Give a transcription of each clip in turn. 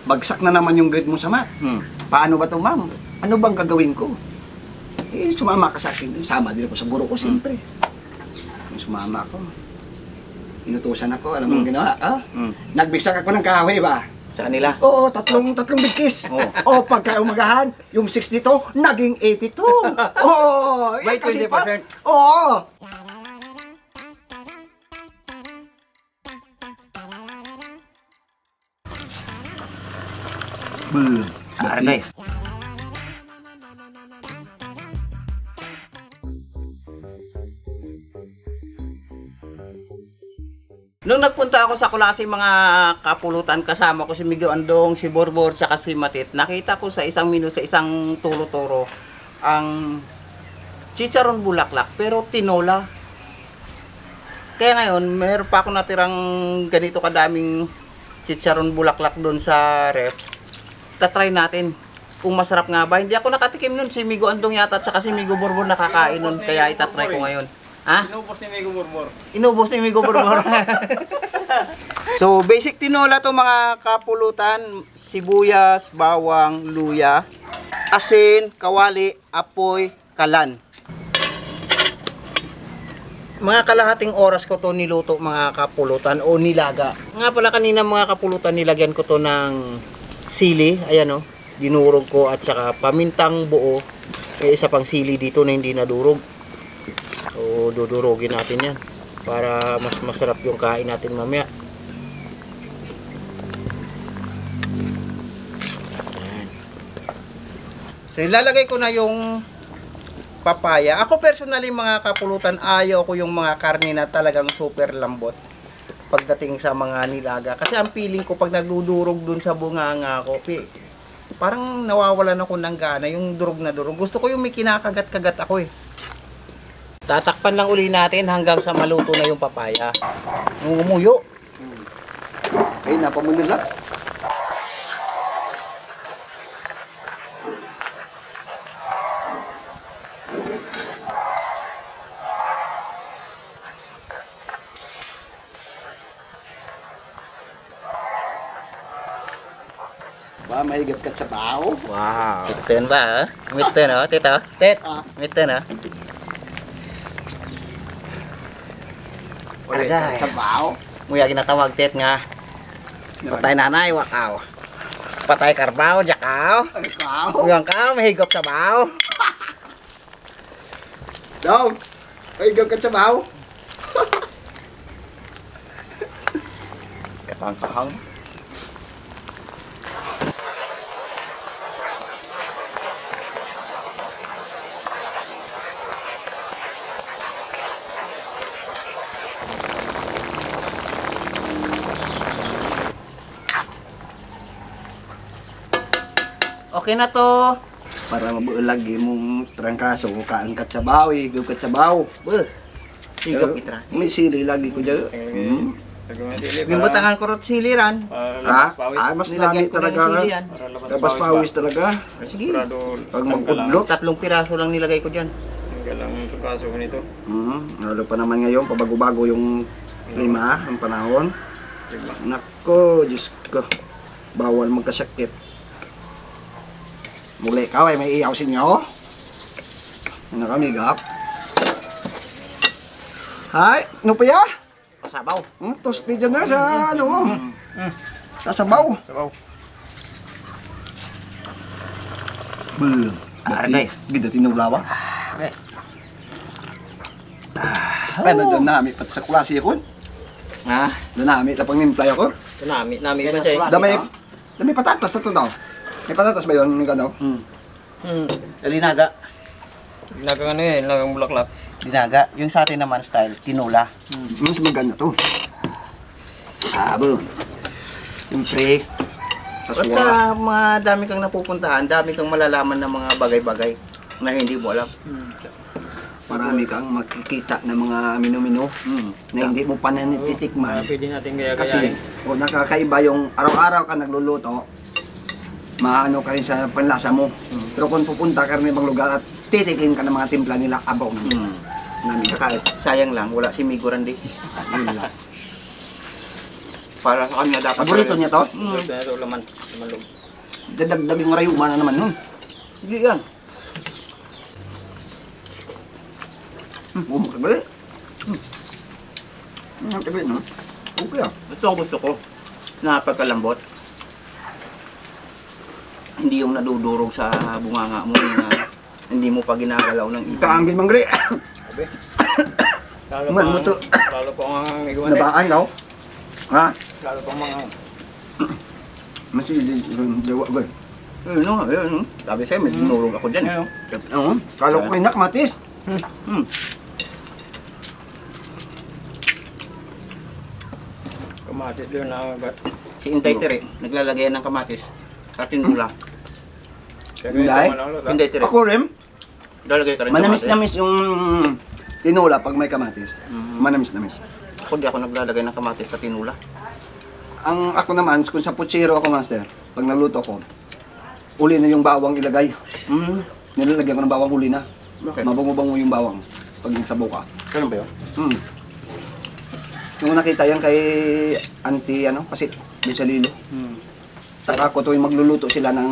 bagsak na naman yung grade mo sa math. Paano ba to, ma'am? Ano bang gagawin ko? Eh, sumama ka sa akin. Sama din ako sa guro ko, siyempre. Sumama ako. Inutusan ako. Alam mo ang ginawa? Nagbigsak ako ng kahoy ba? Sa kanila? Oo, tatlong bigkis. O, pagka umagahan, yung 62, naging 82. Oo. By 20%? Oo. Argay. Nung nagpunta ako sa klase mga kapulutan, kasama ko si Miguel Andong, si Borbor, saka si Matit, nakita ko sa isang menu, sa isang turo-turo, ang chicharon bulaklak, pero tinola. Kaya ngayon, meron pa ako natirang ganito kadaming chicharon bulaklak doon sa ref. Tatry natin kung masarap nga ba. Hindi ako nakatikim nun, si Migo Andong yata at saka si Migo Borbor nakakain nun, kaya itatry ko ngayon. Ha? Inubos ni Migo Borbor. Inubos ni Migo Borbor. So, basic tinola to mga kapulutan, sibuyas, bawang, luya, asin, kawali, apoy, kalan. Mga kalahating oras ko to niluto mga kapulutan o nilaga. Nga pala kanina mga kapulutan, nilagyan ko to ng sili, ayan o, dinurog ko at saka pamintang buo. May isa pang sili dito na hindi nadurog. So, dudurogin natin yan para mas masarap yung kain natin mamaya. Ayan. So, ilalagay ko na yung papaya. Ako personally mga kapulutan, ayaw ko yung mga karne na talagang super lambot pagdating sa mga nilaga. Kasi ang feeling ko pag nagdudurog dun sa bunganga ko, parang nawawalan ako ng gana, yung durog na durog. Gusto ko yung may kinakagat-kagat ako eh. Tatakpan lang uli natin hanggang sa maluto na yung papaya. Ngumuyo. Okay, napamunila. Ba, mahigat ka sa bao. Wow. Mitten ba? Mitten oh, tito. Tet. Mitten oh. Mahigat ka sa bao. Muya ginatawag tet nga. Patay nanay, wakaw. Patay karbaw, jakaw. Bao. Uyang ka, mahigop sa baw. Dong, mahigat ka sa bao. Kahang-kahang. Okay na to. Para mabuulag mong trangkaso, kaangkat sa bao, higop ka sa bao. Higop itra. May sili lagi ko dyan. Yung batangan ko rot siliran. Ha? Ah, mas Nilagyan dami ko na yung talaga. sili yan. Labas pawis talaga. Sige. Pag magpudlot. 3 piraso lang nilagay ko dyan. Hanggang lang yung kaso nito. Lalo pa naman ngayon, pabago-bago yung klima, ang panahon. Nako, Diyos ko. Bawal magkasakit. Muli ka, may iyaw sinyo. Ano kami, gap? Hay, ano pa ya? Pasabaw. Tos pa dyan na sa ano mo. Sasabaw. Sabaw. Argay. Gida tinulawa. Okay. Ano doon namin pati sa klase ako? Ah, Doon namin tapang nimplay ako. nami ba siya? Dami patatas na to daw. May patatas ba yun? May daw? Linaga. Ginagawa ano yan, lagang bulaklak. Linaga. Yung sa atin naman style, tinula. Mas maganda to. Abo. Siyempre. Basta madami kang napupuntahan, dami kang malalaman ng mga bagay-bagay na hindi mo alam. Marami kang makikita ng mga minu-minu na hindi mo pa natitikman. Pwede natin gaya-gayain. Kasi nakakaiba yung araw-araw ka nagluluto, maano ka rin sa panlasa mo. Pero kung pupunta ka rin ibang lugar at titikin ka ng mga timpla nila, abaw namin kakain. Sayang lang, wala si Migo Randy. Yun lang. Para sa kanya dapat. Paborito niya to? Sarap na ito, laman. Laman loob. Dadagdaging rayuma na naman nun. Hindi yan. Bumakabali. Ang tabi, no? Okay ah. Ito ang gusto ko. Na pagkalambot. Hindi yung nadudurog sa bunganga mo na hindi mo pa ginagalaw ng ibang. Kaangin mangri. Sabi. Lalo Man, pa muto. lalo pa ang iguan eh. Nabaan daw. Ha? Lalo pa mga Masih jawa ba? Ayun no, ayun no. Sabi sa'yo, may dinurog ako dyan. Ayun. Oo. Kala ko kay Matis. Hmm. kamatis doon na bat. Si Inday Tere, naglalagay ng kamatis. Katinula. Kaya Gulay? ito manalo ka. Inday Tere. Ako rin. Lalagay ka rin Manamis-namis yung tinula pag may kamatis. Mhm. Manamis-namis. Ako di ako naglalagay ng kamatis sa tinula. Ang ako naman, kung sa puchero ako, master, pag naluto ko, uli na yung bawang ilagay. Hmm. Nilalagyan ko ng bawang uli na. Bakit? Mabango-bango yung bawang pag nagsabaw ka. Ganun ba yun? Hmm. Nung nakita yan kay Auntie, Pasit, doon sa Lilo. Hmm. Taka ko tuwing magluluto sila ng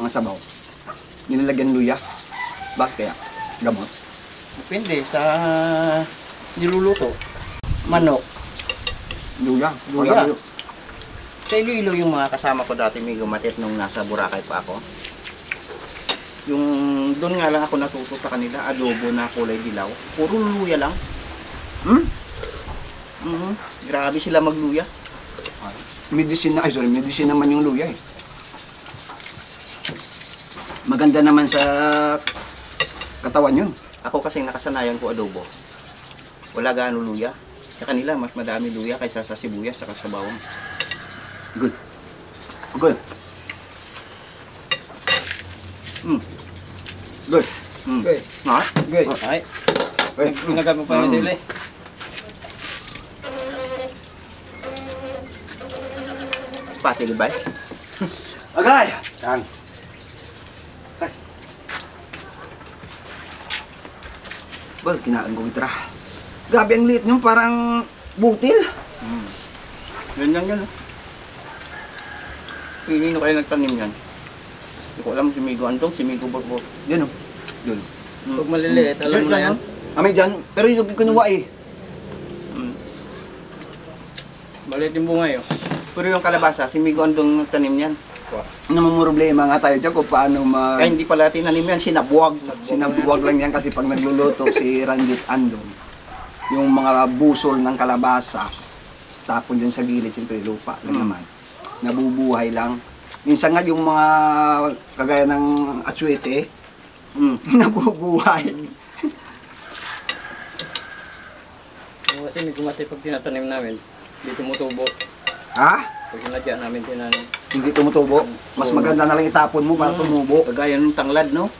mga sabaw. Nilalagyan luya. Bakit kaya? Gamot. Depende sa niluluto. Manok. Luya. Luya. Sa Iloilo yung mga kasama ko dati may gumatit nung nasa Boracay pa ako. Yung doon nga lang ako natuto sa kanila, adobo na kulay dilaw. Puro luya lang. Hmm? Mhm. Grabe sila magluya. Medicine medicine naman yung luya eh. Maganda naman sa katawan yun. Ako kasi nakasanayan ko adobo. Wala gaano luya. Sa kanila mas madami luya kaysa sa sibuyas at sa bawang. Good. Good. Mm. Good. Mm. Okay. Ha? Okay. Ay. Good. Ginagam mo pa yung dili. Pati ba? Agay! Yan. Ay. Well, kinaan ko itra. Grabe ang liit nyo, parang butil. Mm. Yan lang yan. Pinino kayo nagtanim yan. Hindi ko alam si Migo Andong, si Migo Borbor. Yan o. Yun. Mm. Pag maliliit, alam mo na yan. Amay dyan, pero yung kinuha eh. Mm. Maliit yung bunga yun. Pero yung kalabasa, si Migo Andong nagtanim yan. Naman problema nga tayo dyan kung paano Kaya hindi pala tinanim yan, sinabuwag. sinabuwag lang yan kasi pag nagluluto si Ranjit Andong, yung mga busol ng kalabasa, tapon dyan sa gilid, siyempre lupa lang naman, nabubuhay lang. Minsan nga yung mga kagaya ng atsuete, nabubuhay. Kasi may kumati pag tinatanim namin, hindi tumutubo. Ha? Pag sinadya namin tinanim. Hindi tumutubo? Mas maganda na lang itapon mo para tumubo. Kagaya ng tanglad, no?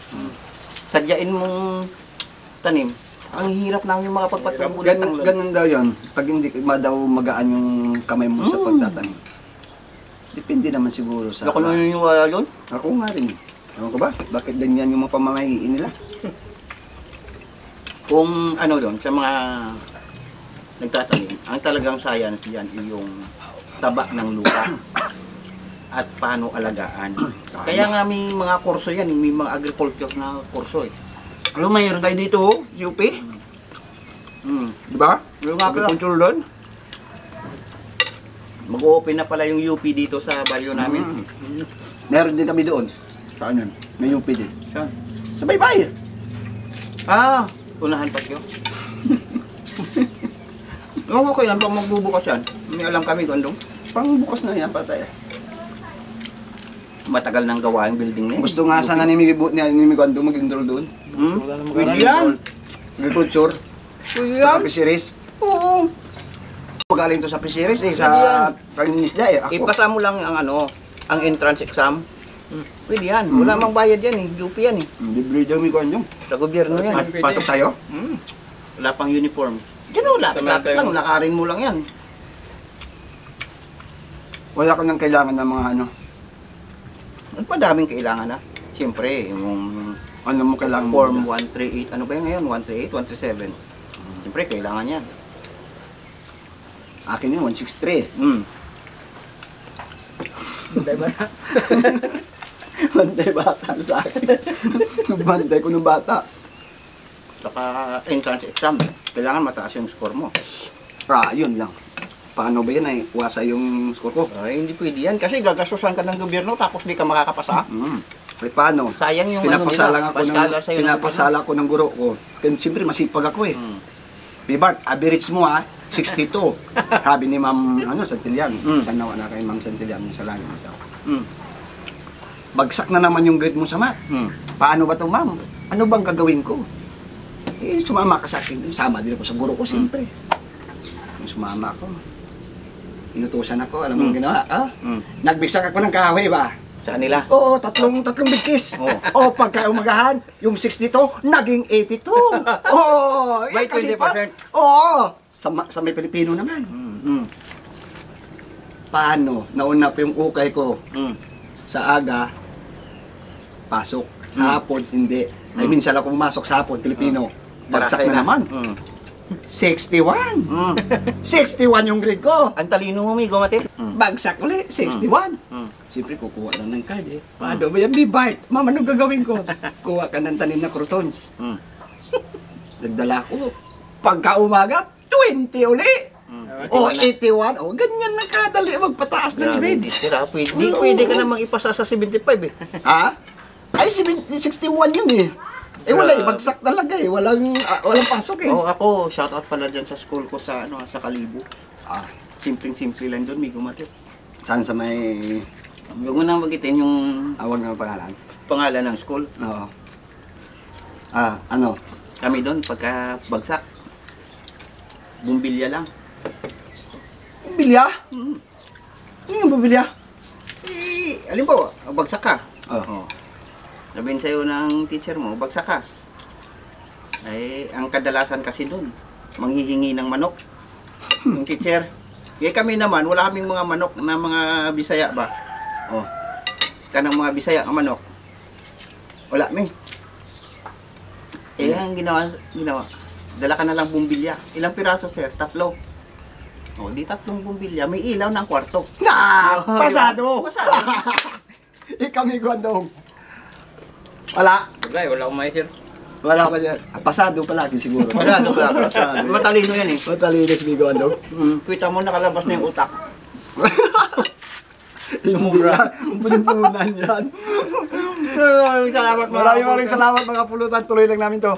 Sadyain mong tanim. Ang hirap namin makapagpatubo ng tanglad. Ganun daw yun. Pag hindi daw magaan yung kamay mo sa pagtatanim. Depende naman siguro sa... Ako naniniwala yun. Ako nga rin. Ewan ko ba? Bakit ganyan yung mga pamamahiin nila? Kung ano doon, sa mga nagtatanim, ang talagang science yan ay yung taba ng lupa at paano alagaan. Kaya nga may mga kurso yan, may mga agriculture na kurso eh. Ano, mayroon tayo dito, UP? Di ba? Yung nga pala, Agriculture doon? mag-open na pala yung UP dito sa baryo namin. Meron din kami doon. Saan yun? May UP din. Saan? Sa Baybay! Ah, unahan pa siya. Okay lang, pag magbubukas yan, may alam kami kung andong. Pang bukas na yan, patay. Matagal nang gawa yung building na yun. Gusto nga sana ni Miguando mag-enroll doon. Wala namang Pwede garanti. yan. Agriculture. Pwede Sa yan. fisheries. Oo. Magaling to sa fisheries eh, Pwede sa yan. pangingisda eh. Ako. Ipasa mo lang ang ang entrance exam. Pwede yan. Wala mang bayad yan eh. UP yan eh. Libre daw Miguando. Sa gobyerno yan. Pwede. Patok sa'yo? Wala pang uniform. Diyan o, lapit-lapit lang. Lakarin mo lang yan. Wala ko nang kailangan ng mga ano. Ano pa daming kailangan na? Siyempre, yung Ano mo kailangan mo. form 138. Ano ba yan ngayon? 138, 137. Siyempre, kailangan yan. Akin yun, 163. Hindi ba na? Bantay bata sa akin. Bantay ko ng bata. Saka entrance exam, kailangan mataas yung score mo. Yun lang. Paano ba yan ay wasa yung score ko? Ay, hindi pwede yan kasi gagastusan ka ng gobyerno tapos di ka makakapasa. Ay, paano? Sayang yung Pinapasala ako paskala sa'yo ng pinapasala ko ng guro ko. Kaya siyempre masipag ako eh. Bart, average mo ha, 62. Sabi ni Ma'am Santillan. Sana na kay Ma'am Santillan sa langit isa. Bagsak na naman yung grade mo sa math. Paano ba to, Ma'am? Ano bang gagawin ko? Sumama ka sa akin. Sama din ako sa guro ko, siyempre. Sumama ako. Inutusan ako. Alam mo ang ginawa? Nagbisak ako ng kahoy ba? Sa kanila. Oo, tatlong bigkis. O, pagka umagahan, yung 62, naging 82. Oo, May kasi 20%. Oo, sa may Pilipino naman. Paano? Nauna pa yung ukay ko. Sa aga, pasok. Sa hapon, hindi. Ay, minsan ako pumasok sa hapon, Pilipino. Bagsak na naman. 61. 61 yung grade ko. Ang talino mo, Migo Matit. Bagsak ulit, 61. Siyempre, kukuha lang ng card eh. Paano ba yan, Bart? Mama, anong gagawin ko? Kuha ka ng tanim na crotons. Nagdala ko. Pagka umaga, 20 uli. O, 81. O, ganyan lang kadali magpataas ng grade. Pwede ka namang ipasa sa 75 eh. Ha? Ay, 61 yun eh. Eh, wala eh. Bagsak talaga eh. Walang pasok eh. Oo, ako, shoutout pala dyan sa school ko sa sa Kalibo. Simpleng-simple lang doon, Migo Matit. Saan sa may Huwag mo nang magitin yung awag na pangalan? pangalan ng school. Oo. Ano? Kami doon, pagka bagsak, bumbilya lang. Bilya? Ano yung bubilya? Alin po, bagsak ka. Oo. Sabihin sa'yo ng teacher mo, bagsak ka. Ay, ang kadalasan kasi doon, manghihingi ng manok. Yung teacher. Kaya kami naman, wala kaming mga manok na mga Bisaya ba? Kanang mga Bisaya ang manok. Wala, may. Ang ginawa, dala ka na lang bumbilya. Ilang piraso, sir? 3. Di 3 bumbilya. May ilaw ng kwarto. Pasado! Pasado. Ikaw may gondong. Wala. Wala akong may sir. Wala pa yan. Pasado palagi siguro. Pasado ka. Pasado. Matalino yan eh. Matalinis may gondong. Kita mo nakalabas na yung utak. Hindi yan. Pununan yan. Salamat Maraming salamat mga pulutan. Tuloy lang namin to.